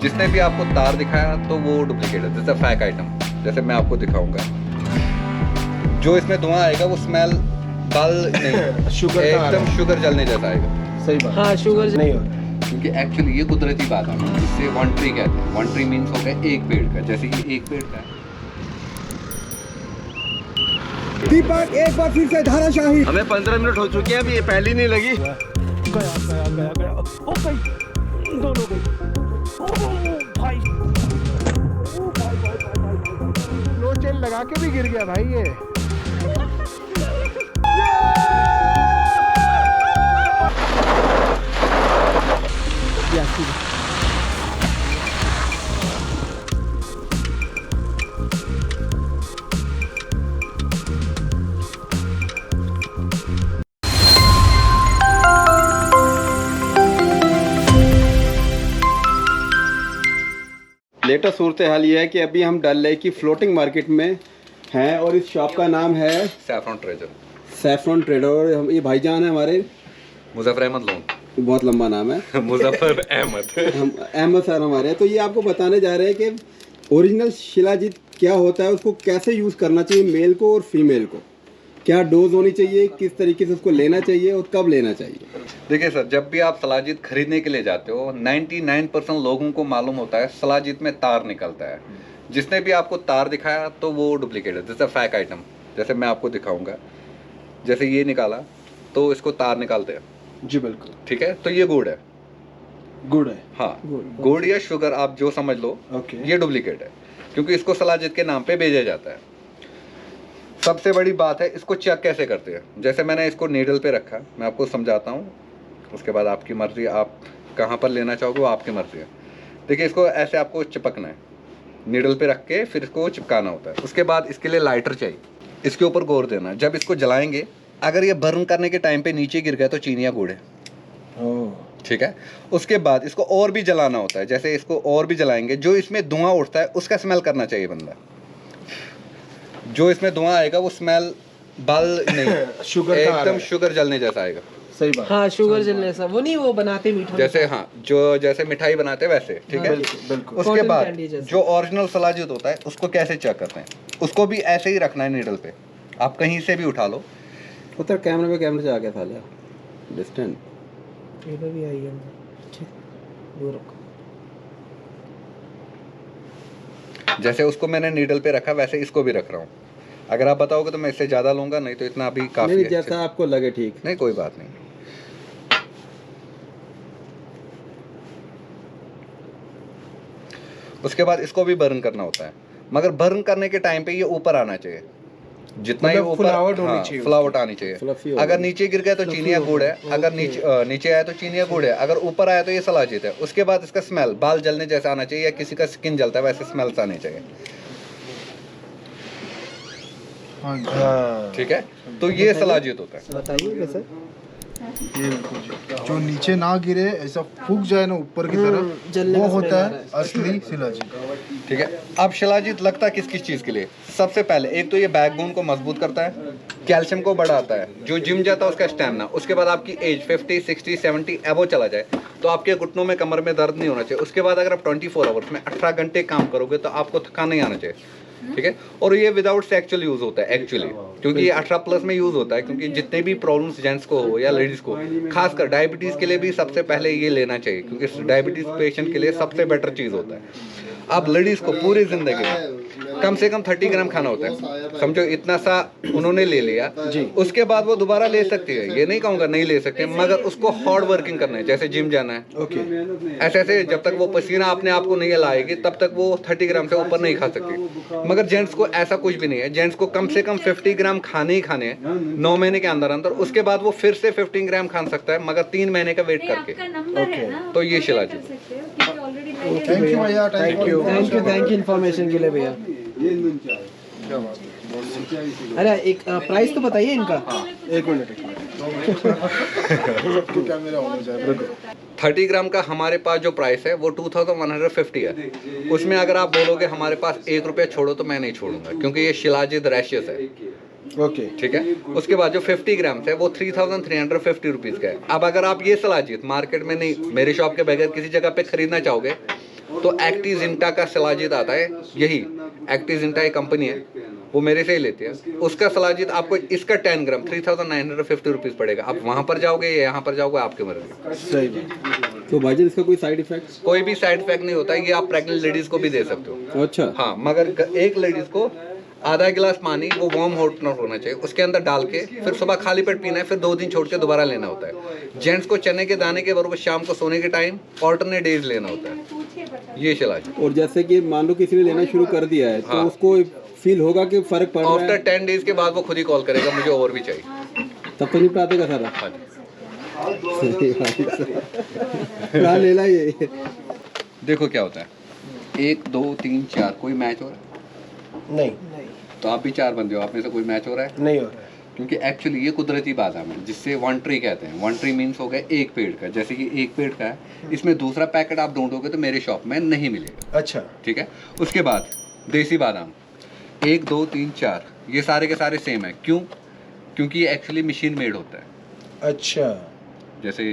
जिसने भी आपको तार दिखाया तो वो डुप्लीकेट है, जैसे फेक आइटम। जैसे मैं आपको दिखाऊंगा, जो इसमें धुआं आएगा वो स्मेल दाल नहीं शुगर एकदम शुगर जलने जैसा आएगा। सही बात। हाँ शुगर नहीं हो रहा। क्योंकि एक्चुअली ये कुदरती बात है, जिससे वन ट्री कहते हैं। वन ट्री मीन्स हो गया एक पेड़ का, जैसे ये एक पेड़ का है। दीपक एक बार फिर से धाराशाही। हमें 15 मिनट हो चुके हैं, अभी ये पहली नहीं लगी। गया गया गया गया ओ भाई दोनों गई। ओ भाई लो चेन लगा के भी गिर गया भाई ये। लेटेस्ट सूरत हाल ये है कि अभी हम डल लेक की फ्लोटिंग मार्केट में हैं और इस शॉप का नाम है सैफरॉन ट्रेजर। Saffron trader. हम ये भाईजान है हमारे, मुजफ्फर अहमद लोन। बहुत लंबा नाम है। मुजफ्फर अहमद। हम अहमद सर हमारे। तो ये आपको बताने जा रहे हैं कि ओरिजिनल शिलाजीत क्या होता है, उसको कैसे यूज़ करना चाहिए मेल को और फीमेल को, क्या डोज होनी चाहिए, किस तरीके से उसको लेना चाहिए और कब लेना चाहिए। देखिए सर, जब भी आप सलाजीत खरीदने के लिए जाते हो 99% लोगों को मालूम होता है सलाजीत में तार निकलता है। जिसने भी आपको तार दिखाया तो वो डुप्लीकेट है, जैसे फेक आइटम। जैसे मैं आपको दिखाऊंगा, जैसे ये निकाला तो इसको तार निकालते हैं। जी बिल्कुल ठीक है, तो ये गुड़ है। गुड है। हाँ, गुड़ या शुगर आप जो समझ लो। ओके। ये डुप्लीकेट है क्योंकि इसको सलाजीत के नाम पे भेजा जाता है। सबसे बड़ी बात है, इसको चेक कैसे करते हैं। जैसे मैंने इसको नीडल पे रखा, मैं आपको समझाता हूँ, उसके बाद आपकी मर्जी, आप कहाँ पर लेना चाहोगे वो आपकी मर्जी है। देखिए, इसको ऐसे आपको चिपकना है, नीडल पे रख के फिर इसको चिपकाना होता है। उसके बाद इसके लिए लाइटर चाहिए, इसके ऊपर गोर देना। जब इसको जलाएंगे, अगर ये बर्न करने के टाइम पे नीचे गिर गया तो चीनिया गुड़ है। ठीक है, उसके बाद इसको और भी जलाना होता है। जैसे इसको और भी जलाएंगे, जो इसमें धुआं उठता है उसका स्मेल करना चाहिए बंदा। जो इसमें धुआं आएगा वो स्मेल बाल नहीं शुगर का एकदम शुगर जलने जैसा आएगा। सही बात। हाँ शुगर जलने सा, वो नहीं वो बनाते मीठा जैसे हाँ, जो जैसे मिठाई बनाते हैं वैसे। ठीक है, बिल्कुल। उसके Cotton बाद candy जैसे। जो ओरिजिनल सलाजीत होता है उसको कैसे चेक करते हैं, उसको भी ऐसे ही रखना है नीडल पे। आप कहीं से भी उठा लो। उतर कैमरे पे, कैमरे से आ गया साला डिस्टेंट। इधर भी आई है। ठीक, दूर रखो। जैसे उसको मैंने नीडल पे रखा वैसे इसको भी रख रहा हूँ। अगर आप बताओगे तो मैं इससे ज़्यादा लूँगा, नहीं तो इतना अभी काफ़ी नहीं, है। जैसा आपको लगे ठीक। नहीं, कोई बात नहीं। उसके बाद इसको भी बर्न करना होता है, मगर बर्न करने के टाइम पे ये ऊपर आना चाहिए। जितना ही मतलब ऊपर फुलावट होनी चाहिए, फुलावट आनी Fluffy चाहिए। होगा। अगर नीचे गिर गया तो चीनिया गुड़ है, अगर नीचे आया तो चीनिया गुड़ है, अगर ऊपर आया तो ये सलाजीत है। उसके बाद इसका स्मेल बाल जलने जैसा आना चाहिए, या किसी का स्किन जलता है वैसे स्मेल्स आने चाहिए। हाँ। ठीक है, तो ये सलाजीत होता है। बताइए कैसे। ये देखो जी, जो नीचे ना गिरे, ऐसा फूक जाए ना ऊपर की तरफ, जलने वो का होता smell आ है रहा असली शिलाजीत। ठीक है, अब शिलाजीत लगता किस किस चीज़ के लिए। सबसे पहले एक तो ये बैकबोन को मजबूत करता है, कैल्शियम को बढ़ाता है, जो जिम जाता है उसका स्टैमिना। उसके बाद आपकी एज 50, 60, 70 एबो चला जाए तो आपके घुटनों में, कमर में दर्द नहीं होना चाहिए। उसके बाद अगर आप 24 आवर्स में 18 घंटे काम करोगे तो आपको थकान नहीं आना चाहिए। ठीक है, और ये विदाउट सेक्सुअल यूज होता है एक्चुअली, क्योंकि ये 18+ में यूज होता है। क्योंकि जितने भी प्रॉब्लम्स जेंट्स को हो या लेडीज को, खासकर डायबिटीज के लिए भी सबसे पहले ये लेना चाहिए, क्योंकि डायबिटीज पेशेंट के लिए सबसे बेटर चीज होता है। अब लेडीज को पूरी जिंदगी में कम से कम 30 ग्राम खाना होता है, समझो इतना सा उन्होंने ले लिया जी। उसके बाद वो दोबारा ले सकती है, ये नहीं कहूँगा नहीं ले सकते, मगर उसको हार्ड वर्किंग करना है। जैसे जिम जाना है, ओके। ऐसे ऐसे जब तक वो पसीना अपने आप को नहीं लाएगी तब तक वो 30 ग्राम से ऊपर नहीं खा सकती। मगर जेंट्स को ऐसा कुछ भी नहीं है, जेंट्स को कम से कम 50 ग्राम खाने ही खाने हैं 9 महीने के अंदर अंदर। उसके बाद वो फिर से 15 ग्राम खा सकता है, मगर 3 महीने का वेट करके। ओके। तो ये शिलाजीत। थैंक यू भैया, thank you. Thank you information के लिए भैया। क्या बात है। अरे एक प्राइस तो बताइए इनका। एक मिनट तो क्या मेरा होना चाहिए। 30 ग्राम का हमारे पास जो प्राइस है वो 2150 है। उसमें अगर आप बोलोगे हमारे पास 1 रुपया छोड़ो तो मैं नहीं छोड़ूंगा, क्योंकि ये शिलाजीत रैशियस है। ओके। ठीक है, उसके बाद जो 50 ग्राम है वो 3350 रुपीज़ का है। अब अगर आप ये सलाजीत मार्केट में नहीं, मेरे शॉप के बगैर किसी जगह पे खरीदना चाहोगे तो एक्टिजिंटा का शिलाजीत आता है, यही एक्टिजिंटा एक कंपनी है, वो मेरे से ही लेती है। उसका शिलाजीत आपको इसका 10 ग्राम 3950 रुपीज़ पड़ेगा। आप वहाँ पर जाओगे या यहाँ पर जाओगे, आपके मर्जी। सही बात। तो भाईजान इसका कोई साइड इफेक्ट? कोई भी साइड इफेक्ट नहीं होता है, ये आप प्रेग्नेंट लेडीज़ को भी दे सकते हो। अच्छा। हाँ, मगर एक लेडीज़ को आधा गिलास पानी वो वार्म हॉट नॉट होना चाहिए, उसके अंदर डाल के फिर सुबह खाली पेट पीना है, फिर 2 दिन छोड़ के दोबारा लेना होता है। जेंट्स को चने के दाने के बरोबर शाम को सोने के टाइम ऑल्टरनेट डेज लेना होता है, ये शिलाजीत। और जैसे कि मान लो किसी ने लेना शुरू कर दिया है, तो हाँ। उसको फील होगा कि फर्क पड़ रहा है? आफ्टर 10 डेज के बाद वो खुद ही कॉल करेगा, मुझे और भी चाहिए। तब तो निपटा देगा सारा। हाँ जी। सही भाई साहब। क्या लेना ये? देखो क्या होता है, 1 2 3 4 कोई मैच हो रहा है? नहीं तो आप भी 4 बंदे हो, आप में से कोई मैच हो रहा है? नहीं हो रहा है। क्योंकि एक्चुअली ये कुदरती बादाम है, जिससे 1 ट्री कहते हैं। 1 ट्री मीन्स हो गया एक पेड़ का, जैसे कि एक पेड़ का है, इसमें दूसरा पैकेट आप ढूंढोगे तो मेरे शॉप में नहीं मिलेगा। अच्छा। ठीक है। उसके बाद देसी बादाम 1 2 3 4 ये सारे के सारे सेम है। क्यों? क्योंकि ये एक्चुअली मशीन मेड होता है। अच्छा। जैसे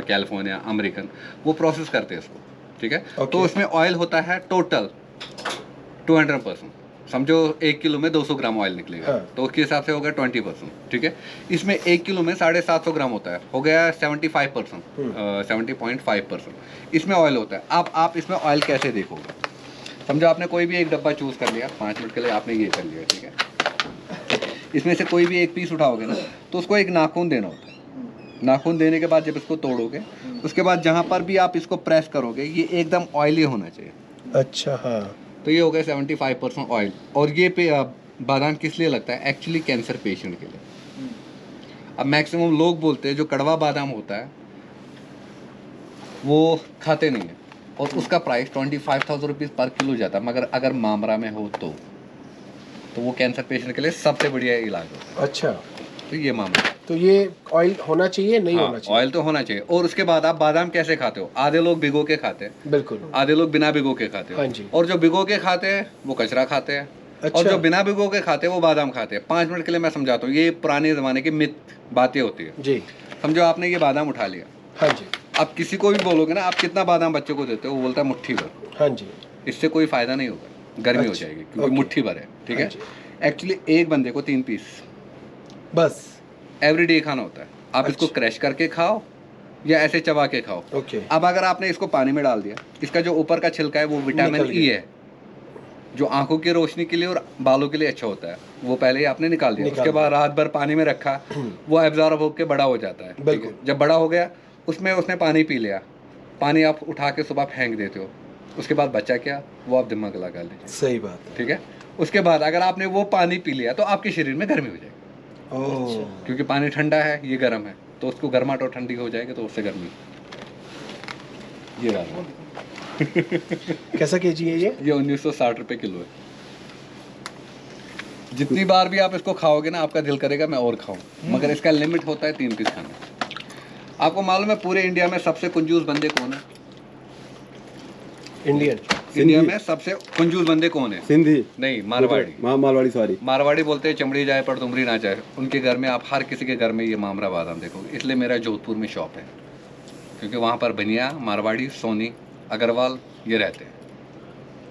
कैलिफोर्निया, अमेरिकन, वो प्रोसेस करते हैं इसको। ठीक है। Okay. तो उसमें ऑयल होता है टोटल 200%। समझो 1 किलो में 200 ग्राम ऑयल निकलेगा। हाँ। तो उसके हिसाब से हो गया 20%। ठीक है। इसमें 1 किलो में 750 ग्राम होता है, हो गया 75%, 70.5% इसमें ऑयल होता है। आप इसमें ऑयल कैसे देखोगे? समझो आपने कोई भी एक डब्बा चूज कर लिया, 5 मिनट के लिए आपने ये कर लिया। ठीक है। इसमें से कोई भी एक पीस उठाओगे ना, तो उसको एक नाखून देना होता है। नाखून देने के बाद जब इसको तोड़ोगे, उसके बाद जहाँ पर भी आप इसको प्रेस करोगे, ये एकदम ऑयली होना चाहिए। अच्छा। हाँ। तो ये हो गया 75% ऑयल। और ये बादाम किस लिए लगता है? एक्चुअली कैंसर पेशेंट के लिए। अब मैक्सिमम लोग बोलते हैं जो कड़वा बादाम होता है वो खाते नहीं है, और उसका प्राइस 25,000 रुपीज़ पर किलो जाता है। मगर अगर मामरा में हो तो वो कैंसर पेशेंट के लिए सबसे बढ़िया इलाज होता है। अच्छा। तो ये मामला है। तो ये ऑयल होना चाहिए, नहीं होना चाहिए? ऑयल तो होना चाहिए। और उसके बाद आप बादाम कैसे खाते हो? आधे लोग भिगो के खाते हैं, बिल्कुल। आधे लोग बिना भिगो के खाते हाँ हैं। जी। और जो भिगो के खाते हैं वो कचरा खाते हैं। अच्छा। और जो बिना भिगो के खाते हैं वो बादाम खाते हैं। 5 मिनट के लिए मैं समझाता हूँ, ये पुराने ज़माने की मिथ बातें होती है। जी। समझो आपने ये बादाम उठा लिया, हाँ जी। आप किसी को भी बोलोगे ना आप कितना बादाम बच्चे को देते हो, वो बोलता है मुट्ठी भर। हाँ जी। इससे कोई फ़ायदा नहीं होगा, गर्मी हो अच्छा, जाएगी, क्योंकि ओके। मुट्ठी भर है। ठीक है। हाँ जी। एक्चुअली एक बंदे को 3 पीस बस। एवरीडे खाना होता है। आप इसको अच्छा। क्रैश करके खाओ या ऐसे चबा के खाओ। ओके। अब अगर आपने इसको पानी में डाल दिया, इसका जो ऊपर का छिलका है वो विटामिन निकल ई गया। है, जो आंखों की रोशनी के लिए और बालों के लिए अच्छा होता है, वो पहले ही आपने निकाल दिया। निकाल उसके बाद रात भर पानी में रखा, वो एब्जॉर्ब होकर बड़ा हो जाता है। ठीक है? बिल्कुल। जब बड़ा हो गया, उसमें उसने पानी पी लिया, पानी आप उठा के सुबह फेंक देते हो, उसके बाद बचा क्या, वो आप दिमाग लगा लीजिए। सही बात है। ठीक है। उसके बाद अगर आपने वो पानी पी लिया तो आपके शरीर में गर्मी हो जाएगी, ओह। क्योंकि पानी ठंडा है, ये गर्म है, तो उसको गर्माहट और ठंडी हो जाएगी, तो उससे गर्मी। ये रहा। कैसा केजी है ये? ये 1960 रुपये किलो है। जितनी बार भी आप इसको खाओगे ना, आपका दिल करेगा मैं और खाऊं, मगर इसका लिमिट होता है 3 पीस खाने। आपको मालूम है पूरे इंडिया में सबसे कंजूस बंदे कौन है? इंडियन। इंडिया में सबसे कंजूस बंदे कौन है? सिंधी? नहीं, मारवाड़ी। मारवाड़ी, सॉरी। मारवाड़ी बोलते हैं चमड़ी जाए पर तुमरी ना जाए। उनके घर में आप हर किसी के घर में ये मामरा बादाम देखोगे। इसलिए मेरा जोधपुर में शॉप है, क्योंकि वहाँ पर बनिया, मारवाड़ी, सोनी, अग्रवाल ये रहते हैं।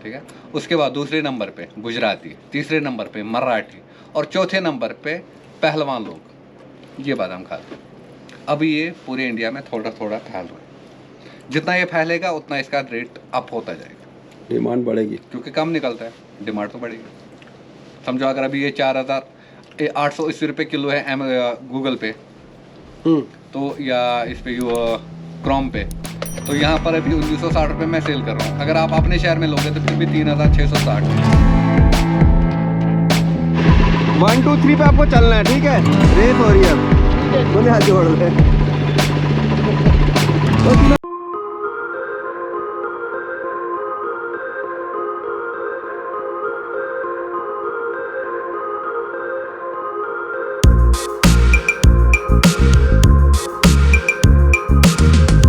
ठीक है। उसके बाद दूसरे नंबर पे गुजराती, तीसरे नंबर पे मराठी, और चौथे नंबर पे पहलवान लोग ये बादाम खाते हैं। अभी ये पूरे इंडिया में थोड़ा थोड़ा फैल रहा है। जितना ये फैलेगा उतना इसका रेट अप होता जाएगा, डिमांड बढ़ेगी, क्योंकि कम निकलता है, डिमांड तो बढ़ेगी। समझो अगर अभी ये 4,880 रुपये किलो है गूगल पे, तो या इस पे क्रोम पे, तो यहाँ पर अभी 1960 रुपये मैं सेल कर रहा हूँ। अगर आप अपने शहर में लोगे तो फिर भी 3,660। 1 2 3 पे आपको चलना है, ठीक है? रेस हो रही है अब, बोले हाथ जोड़ ले।